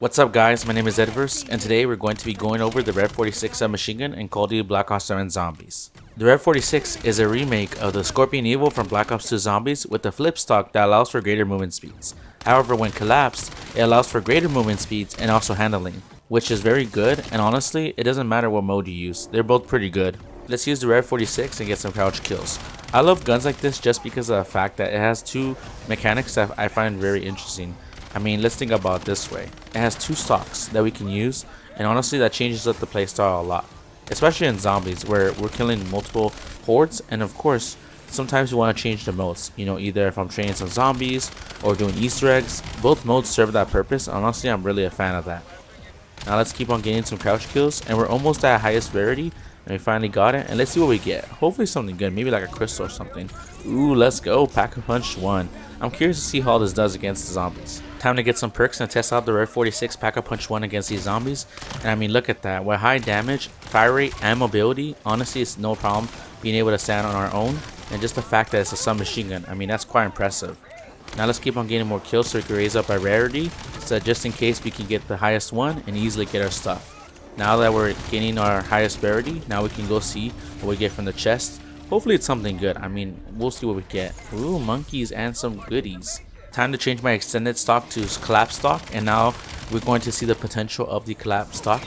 What's up guys, my name is DeadVerse, and today we're going to be going over the REV-46 submachine gun in Call of Duty Black Ops 7 Zombies. The REV-46 is a remake of the Scorpion Evo from Black Ops 2 Zombies with a flip stock that allows for greater movement speeds. However, when collapsed, it allows for greater movement speeds and also handling, which is very good, and honestly, it doesn't matter what mode you use, they're both pretty good. Let's use the REV-46 and get some couch kills. I love guns like this just because of the fact that it has two mechanics that I find very interesting. I mean, let's think about it this way. It has two stocks that we can use, and honestly that changes up the playstyle a lot. Especially in zombies where we're killing multiple hordes, and of course, sometimes you want to change the modes. You know, either if I'm training some zombies or doing Easter eggs, both modes serve that purpose. Honestly, I'm really a fan of that. Now let's keep on getting some couch kills, and we're almost at highest rarity, and we finally got it, and let's see what we get. Hopefully something good, maybe like a crystal or something. Ooh, let's go, Pack-A-Punch 1. I'm curious to see how this does against the zombies. Time to get some perks and test out the REV-46 Pack-A-Punch 1 against these zombies. And I mean, look at that. With high damage, fire rate, and mobility, honestly, it's no problem being able to stand on our own. And just the fact that it's a submachine gun, I mean, that's quite impressive. Now let's keep on getting more kills so we can raise up our rarity, so just in case we can get the highest one and easily get our stuff. Now that we're gaining our highest rarity, now we can go see what we get from the chest. Hopefully it's something good. I mean, we'll see what we get. Ooh, monkeys and some goodies. Time to change my extended stock to collapse stock, and now we're going to see the potential of the collapse stock.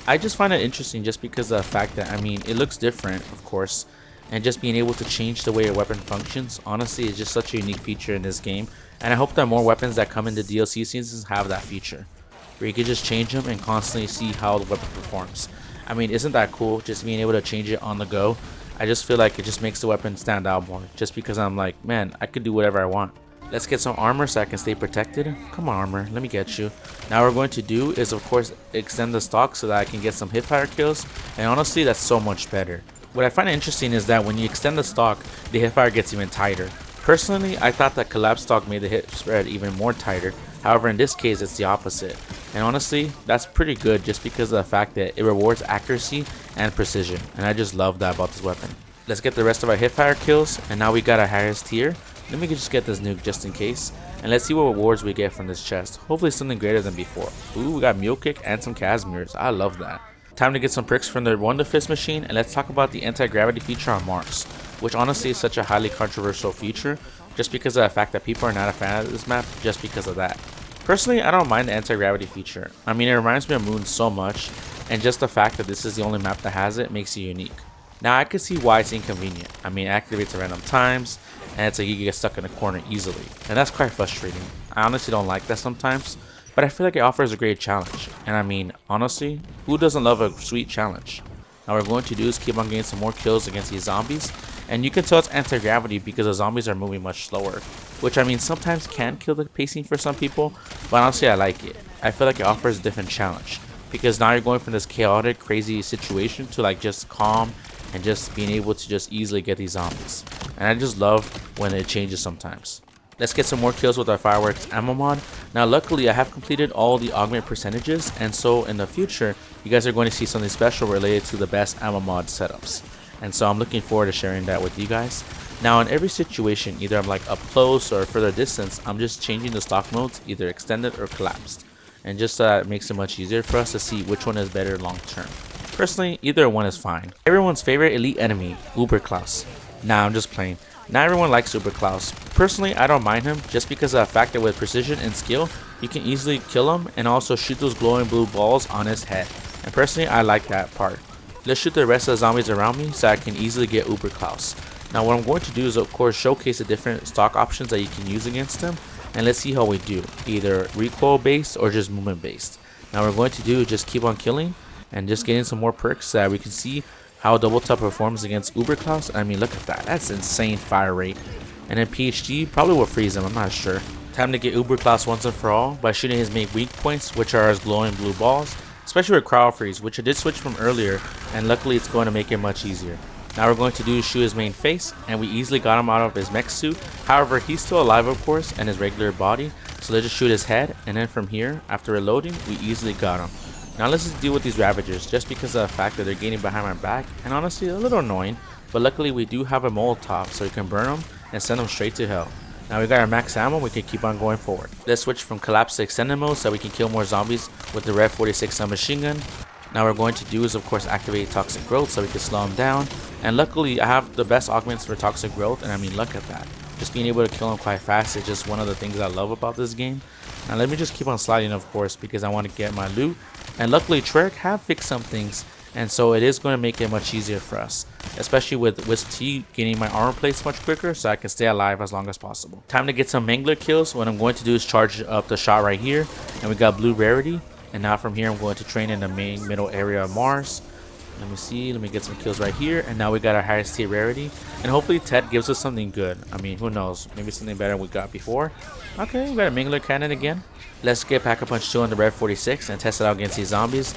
I just find it interesting just because of the fact that, I mean, it looks different, of course, and just being able to change the way a weapon functions, honestly, is just such a unique feature in this game, and I hope that more weapons that come into DLC seasons have that feature, where you can just change them and constantly see how the weapon performs. I mean, isn't that cool, just being able to change it on the go? I just feel like it just makes the weapon stand out more, just because I'm like, man, I could do whatever I want. Let's get some armor so I can stay protected. Come on, armor, let me get you. Now what we're going to do is, of course, extend the stock so that I can get some hipfire kills, and honestly, that's so much better. What I find interesting is that when you extend the stock, the hipfire gets even tighter. Personally, I thought that collapse stock made the hit spread even more tighter. However, in this case, it's the opposite. And honestly, that's pretty good just because of the fact that it rewards accuracy and precision. And I just love that about this weapon. Let's get the rest of our hipfire kills, and now we got our highest tier. Let me just get this nuke just in case. And let's see what rewards we get from this chest. Hopefully something greater than before. Ooh, we got mule kick and some Casimirs. I love that. Time to get some perks from the Wonder Fist machine, and let's talk about the anti-gravity feature on Mars, which honestly is such a highly controversial feature just because of the fact that people are not a fan of this map just because of that. Personally, I don't mind the anti-gravity feature. I mean, it reminds me of Moon so much, and just the fact that this is the only map that has it makes it unique. Now, I can see why it's inconvenient. I mean, it activates at random times, and it's like you get stuck in a corner easily, and that's quite frustrating. I honestly don't like that sometimes, but I feel like it offers a great challenge. And I mean, honestly, who doesn't love a sweet challenge? Now what we're going to do is keep on getting some more kills against these zombies, and you can tell it's anti-gravity because the zombies are moving much slower, which I mean sometimes can kill the pacing for some people, but honestly I like it. I feel like it offers a different challenge, because now you're going from this chaotic, crazy situation to like just calm and just being able to just easily get these zombies. And I just love when it changes sometimes. Let's get some more kills with our fireworks ammo mod. Now luckily I have completed all the augment percentages, and so in the future you guys are going to see something special related to the best ammo mod setups. And so I'm looking forward to sharing that with you guys. Now in every situation, either I'm like up close or further distance, I'm just changing the stock modes, either extended or collapsed. And just so that it makes it much easier for us to see which one is better long term. Personally, either one is fine. Everyone's favorite elite enemy, Uberklaus. Nah, I'm just playing. Not everyone likes Uberklaus. Personally, I don't mind him just because of the fact that with precision and skill, you can easily kill him and also shoot those glowing blue balls on his head. And personally, I like that part. Let's shoot the rest of the zombies around me so I can easily get Uberklaus. Now what I'm going to do is of course showcase the different stock options that you can use against him, and let's see how we do, either recoil based or just movement based. Now what we're going to do is just keep on killing and just getting some more perks so that we can see how double tap performs against Uberklaus. I mean, look at that, that's insane fire rate. And then PhD probably will freeze him, I'm not sure. Time to get Uberklaus once and for all by shooting his main weak points, which are his glowing blue balls, especially with crowd freeze, which I did switch from earlier, and luckily it's going to make it much easier. Now we're going to do is shoot his main face, and we easily got him out of his mech suit. However, he's still alive of course, and his regular body, so let's just shoot his head, and then from here, after reloading, we easily got him. Now let's just deal with these Ravagers, just because of the fact that they're gaining behind my back, and honestly a little annoying, but luckily we do have a Molotov, so we can burn them and send them straight to hell. Now we got our max ammo, we can keep on going forward. Let's switch from collapse to extended mode so we can kill more zombies with the REV-46 submachine gun. Now we're going to do is of course activate toxic growth so we can slow them down. And luckily I have the best augments for toxic growth, and I mean look at that. Just being able to kill them quite fast is just one of the things I love about this game. Now let me just keep on sliding of course because I want to get my loot. And luckily Treyarch have fixed some things, and so it is going to make it much easier for us. Especially with Wisp T getting my armor plates much quicker so I can stay alive as long as possible. Time to get some Mangler kills. What I'm going to do is charge up the shot right here. And we got blue rarity. And now from here I'm going to train in the main middle area of Mars. Let me see, let me get some kills right here. And now we got our highest tier rarity. And hopefully Ted gives us something good. I mean, who knows, maybe something better than we got before. Okay, we got a Mangler cannon again. Let's get Pack-A-Punch 2 on the REV-46 and test it out against these zombies.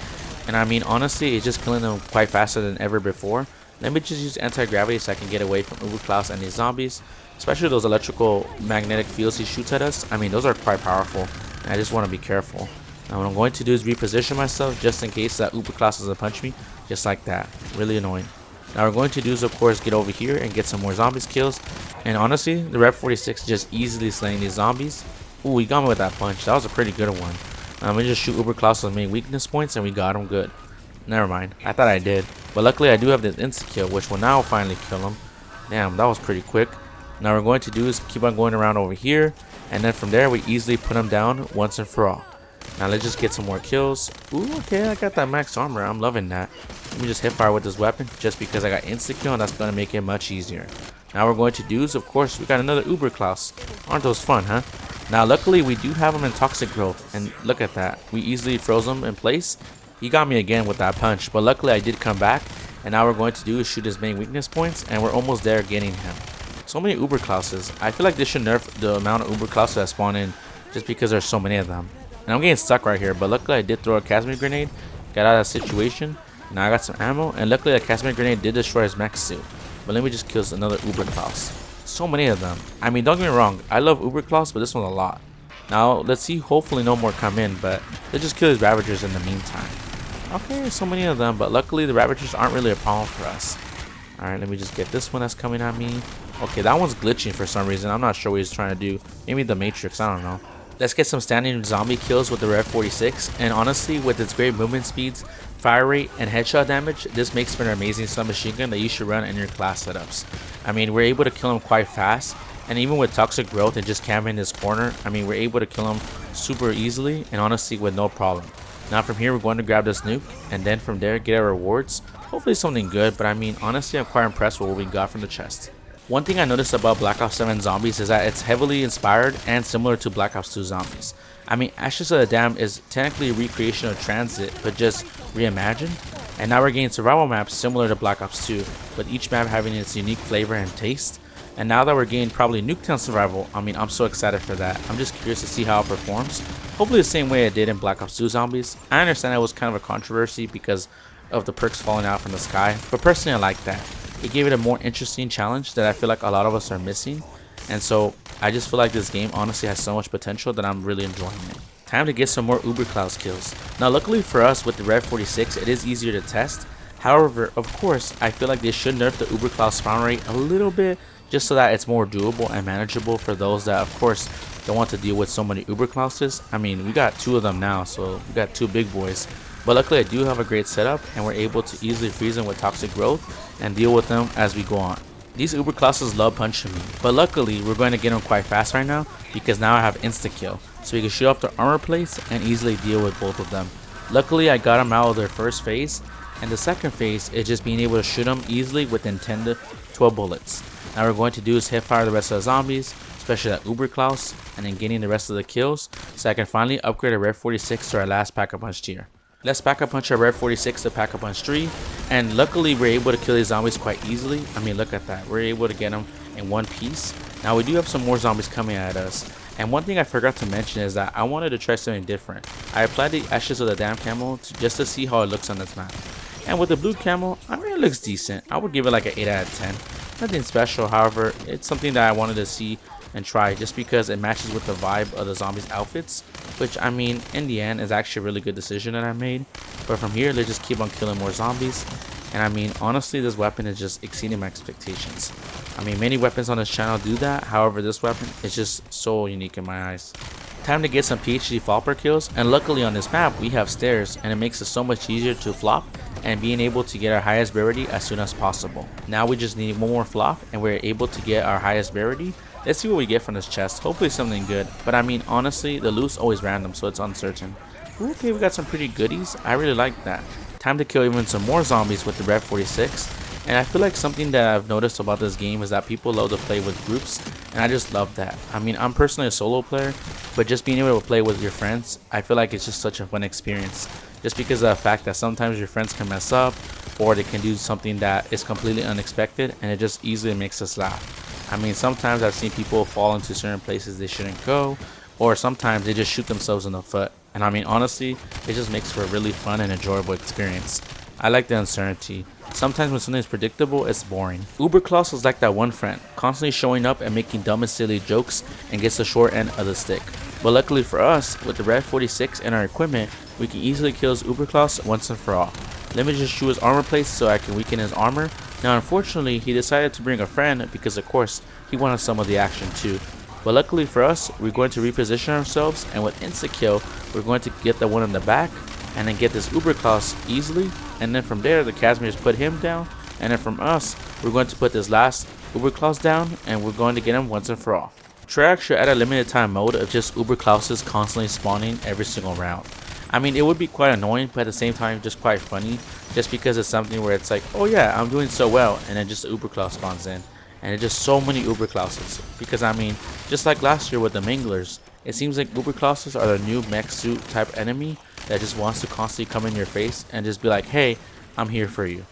And I mean honestly, it's just killing them quite faster than ever before. Let me just use anti-gravity so I can get away from Uber Klaus and these zombies. Especially those electrical magnetic fields he shoots at us. I mean, those are quite powerful. And I just want to be careful. Now what I'm going to do is reposition myself just in case that Uber Klaus doesn't punch me. Just like that. Really annoying. Now we're going to do is of course get over here and get some more zombies kills. And honestly, the REV-46 just easily slaying these zombies. Ooh, he got me with that punch. That was a pretty good one. We just shoot Uber Klaus's main weakness points and we got him good. Never mind. I thought I did. But luckily I do have this insta-kill, which will now finally kill him. Damn, that was pretty quick. Now what we're going to do is keep on going around over here. And then from there we easily put him down once and for all. Now let's just get some more kills. Ooh, okay, I got that max armor. I'm loving that. Let me just hit fire with this weapon just because I got insta-kill, and that's going to make it much easier. Now we're going to do is, of course, we got another Uber Klaus. Aren't those fun, huh? Now luckily we do have him in toxic growth, and look at that. We easily froze him in place. He got me again with that punch, but luckily I did come back. And now we're going to do is shoot his main weakness points, and we're almost there getting him. So many Uber Klauses. I feel like they should nerf the amount of Uber Klauses that spawn in just because there's so many of them. And I'm getting stuck right here, but luckily I did throw a Casimir grenade, got out of that situation. Now I got some ammo, and luckily that Casimir grenade did destroy his mech suit. But let me just kill another Uber Klaus. So many of them. I mean, don't get me wrong, I love Uber Klaus, but this one's a lot. Now let's see, hopefully no more come in, but let's just kill his Ravagers in the meantime. Okay, so many of them, but luckily the Ravagers aren't really a problem for us. Alright, let me just get this one that's coming at me. Okay, that one's glitching for some reason. I'm not sure what he's trying to do. Maybe the Matrix, I don't know. Let's get some standing zombie kills with the REV-46, and honestly, with its great movement speeds, fire rate, and headshot damage, this makes for an amazing submachine gun that you should run in your class setups. I mean, we're able to kill him quite fast, and even with toxic growth and just camping in this corner, I mean, we're able to kill him super easily, and honestly, with no problem. Now from here, we're going to grab this nuke, and then from there, get our rewards. Hopefully something good, but I mean, honestly, I'm quite impressed with what we got from the chest. One thing I noticed about Black Ops 7 Zombies is that it's heavily inspired and similar to Black Ops 2 Zombies. I mean, Ashes of the Dam is technically a recreation of Transit, but just reimagined. And now we're getting survival maps similar to Black Ops 2, with each map having its unique flavor and taste. And now that we're getting probably Nuketown Survival, I mean, I'm so excited for that. I'm just curious to see how it performs. Hopefully the same way it did in Black Ops 2 Zombies. I understand it was kind of a controversy because of the perks falling out from the sky, but personally I like that. It gave it a more interesting challenge that I feel like a lot of us are missing. And so I just feel like this game honestly has so much potential that I'm really enjoying it. Time to get some more Uber Klaus kills. Now luckily for us with the REV-46, it is easier to test. However, of course, I feel like they should nerf the Uber Klaus spawn rate a little bit, just so that it's more doable and manageable for those that of course don't want to deal with so many Uber Klauses. I mean, we got 2 of them now, so we got 2 big boys. But luckily I do have a great setup, and we're able to easily freeze them with toxic growth and deal with them as we go on. These Uber Klauses love punching me, but luckily we're going to get them quite fast right now because now I have insta-kill, so we can shoot off their armor plates and easily deal with both of them. Luckily I got them out of their first phase, and the second phase is just being able to shoot them easily within 10 to 12 bullets. Now we're going to do is hit fire the rest of the zombies, especially that Uber Klaus, and then getting the rest of the kills so I can finally upgrade a REV-46 to our last Pack-A-Punch tier. Let's Pack-A-Punch our REV-46 to Pack-A-Punch 3, and luckily we're able to kill these zombies quite easily. I mean, look at that. We're able to get them in one piece. Now we do have some more zombies coming at us, and one thing I forgot to mention is that I wanted to try something different. I applied the Ashes of the Dam camo just to see how it looks on this map. And with the blue camo, I mean, it looks decent. I would give it like an 8 out of 10. Nothing special, however, it's something that I wanted to see and try just because it matches with the vibe of the zombies outfits, which I mean in the end is actually a really good decision that I made. But from here, let's just keep on killing more zombies. And I mean, honestly, this weapon is just exceeding my expectations. I mean, many weapons on this channel do that. However, this weapon is just so unique in my eyes. Time to get some PhD flopper kills, and luckily on this map we have stairs, and it makes it so much easier to flop and being able to get our highest rarity as soon as possible. Now we just need one more flop and we're able to get our highest rarity. Let's see what we get from this chest. Hopefully something good, but I mean, honestly, the loot's always random, so it's uncertain. Okay, we got some pretty goodies. I really like that. Time to kill even some more zombies with the REV-46. And I feel like something that I've noticed about this game is that people love to play with groups, and I just love that. I mean, I'm personally a solo player, but just being able to play with your friends, I feel like it's just such a fun experience. Just because of the fact that sometimes your friends can mess up, or they can do something that is completely unexpected, and it just easily makes us laugh. I mean, sometimes I've seen people fall into certain places they shouldn't go, or sometimes they just shoot themselves in the foot. And I mean, honestly, it just makes for a really fun and enjoyable experience. I like the uncertainty. Sometimes when something is predictable, it's boring. Uberklaus is like that one friend, constantly showing up and making dumb and silly jokes and gets the short end of the stick. But luckily for us, with the REV-46 and our equipment, we can easily kill his Uberklaus once and for all. Let me just shoot his armor plates so I can weaken his armor. Now unfortunately, he decided to bring a friend because of course, he wanted some of the action too. But luckily for us, we're going to reposition ourselves, and with insta kill, we're going to get the one in the back and then get this Uberklaus easily, and then from there the Casimirs put him down, and then from us we're going to put this last Uberklaus down, and we're going to get him once and for all. Treyarch should add a limited time mode of just Uberklauses constantly spawning every single round. I mean, it would be quite annoying, but at the same time just quite funny, just because it's something where it's like, oh yeah, I'm doing so well, and then just the Uberklaus spawns in, and it's just so many Uberklauses. Because I mean, just like last year with the Manglers, it seems like Uberklauses are the new mech suit type enemy that just wants to constantly come in your face and just be like, hey, I'm here for you.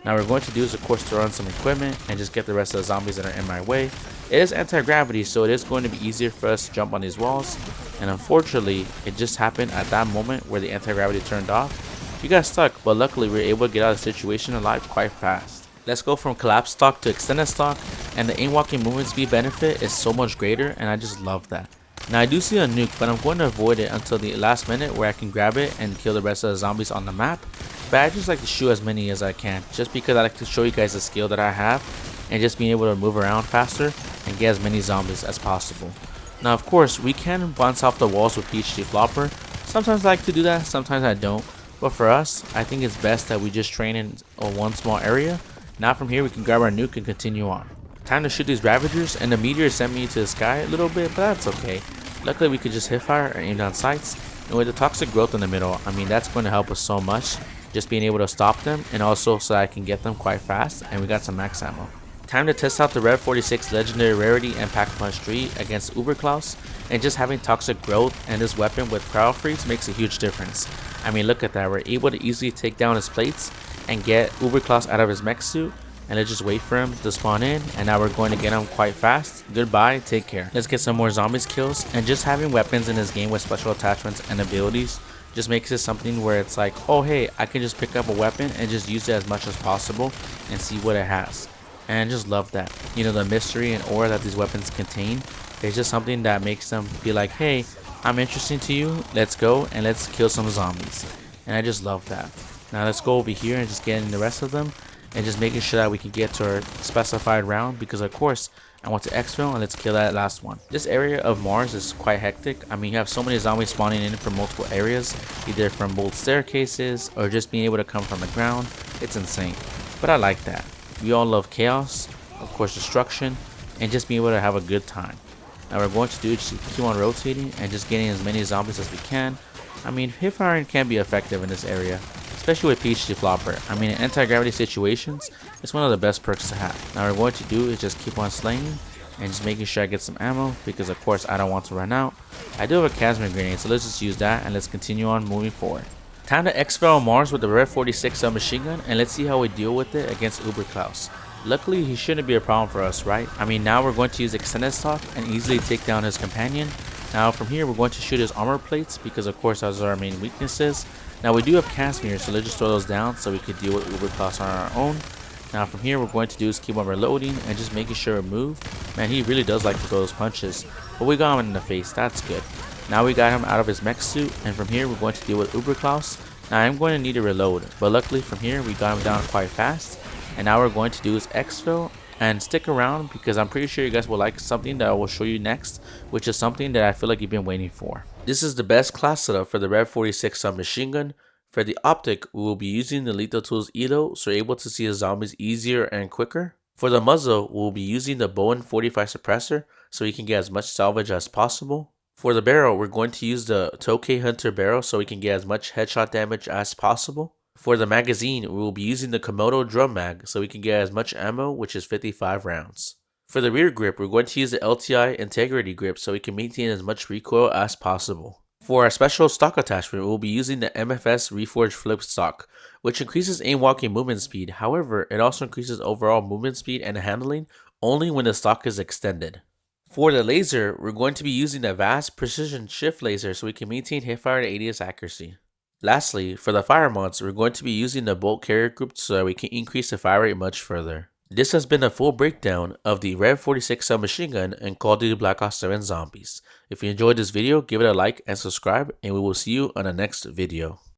Now what we're going to do is of course throw on some equipment and just get the rest of the zombies that are in my way. It is anti-gravity, so it is going to be easier for us to jump on these walls, and unfortunately it just happened at that moment where the anti-gravity turned off. We got stuck, but luckily we were able to get out of the situation alive quite fast. Let's go from collapse stock to extended stock, and the aim-walking movement speed benefit is so much greater, and I just love that. Now I do see a nuke, but I'm going to avoid it until the last minute where I can grab it and kill the rest of the zombies on the map. But I just like to shoot as many as I can, just because I like to show you guys the skill that I have and just being able to move around faster and get as many zombies as possible. Now of course we can bounce off the walls with PhD flopper. Sometimes I like to do that, sometimes I don't. But for us, I think it's best that we just train in one small area. Now from here we can grab our nuke and continue on. Time to shoot these Ravagers, and the meteor sent me to the sky a little bit, but that's okay. Luckily we could just hit fire or aim down sights, and with the toxic growth in the middle, I mean that's going to help us so much, just being able to stop them, and also so I can get them quite fast, and we got some max ammo. Time to test out the REV-46 legendary rarity and Pack-A-Punch 3 against Uberklaus, and just having toxic growth and this weapon with cryo freeze makes a huge difference. I mean look at that, we're able to easily take down his plates and get Uberklaus out of his mech suit. And let's just wait for him to spawn in, and now we're going to get him quite fast. Goodbye, take care. Let's get some more zombies kills, and just having weapons in this game with special attachments and abilities just makes it something where it's like, oh hey, I can just pick up a weapon and just use it as much as possible and see what it has. And I just love that. You know, the mystery and aura that these weapons contain, it's just something that makes them be like, hey, I'm interesting to you, let's go and let's kill some zombies. And I just love that. Now let's go over here and just get in the rest of them, and just making sure that we can get to our specified round, because of course I want to exfil, and let's kill that last one. This area of Mars is quite hectic. I mean, you have so many zombies spawning in from multiple areas, either from both staircases or just being able to come from the ground. It's insane, but I like that. We all love chaos, of course destruction, and just being able to have a good time. Now what we're going to do is just keep on rotating and just getting as many zombies as we can. I mean, hip firing can be effective in this area, especially with PhD flopper. I mean, in anti-gravity situations, it's one of the best perks to have. Now what we're going to do is just keep on slaying and just making sure I get some ammo, because of course I don't want to run out. I do have a Casimir grenade, so let's just use that and let's continue on moving forward. Time to exfil Mars with the REV-46 submachine gun, and let's see how we deal with it against Uberklaus. Luckily he shouldn't be a problem for us, right? I mean, now we're going to use extended stock and easily take down his companion. Now from here we're going to shoot his armor plates, because of course those are our main weaknesses. Now we do have Casimir, so let's just throw those down so we could deal with Uberklaus on our own. Now from here we're going to do is keep on reloading and just making sure we move. Man, he really does like to throw those punches, but we got him in the face, that's good. Now we got him out of his mech suit, and from here we're going to deal with Uberklaus Now I'm going to need to reload, but luckily from here we got him down quite fast, and now we're going to do is exfil, and stick around because I'm pretty sure you guys will like something that I will show you next, which is something that I feel like you've been waiting for. This is the best class setup for the REV-46 submachine gun. For the Optic, we will be using the Lethal Tools ELO, so you're able to see the zombies easier and quicker. For the Muzzle, we'll be using the Bowen 45 Suppressor, so you can get as much salvage as possible. For the barrel, we're going to use the Tokay Hunter barrel so we can get as much headshot damage as possible. For the magazine, we will be using the Komodo drum mag so we can get as much ammo, which is 55 rounds. For the rear grip, we're going to use the LTI Integrity grip so we can maintain as much recoil as possible. For our special stock attachment, we will be using the MFS Reforge flip stock, which increases aim walking movement speed. However, it also increases overall movement speed and handling only when the stock is extended. For the laser, we're going to be using the Vast Precision Shift Laser so we can maintain hipfire to ADS accuracy. Lastly, for the fire mods, we're going to be using the bolt carrier group so that we can increase the fire rate much further. This has been a full breakdown of the REV-46 submachine gun and Call of Duty Black Ops 7 Zombies. If you enjoyed this video, give it a like and subscribe, and we will see you on the next video.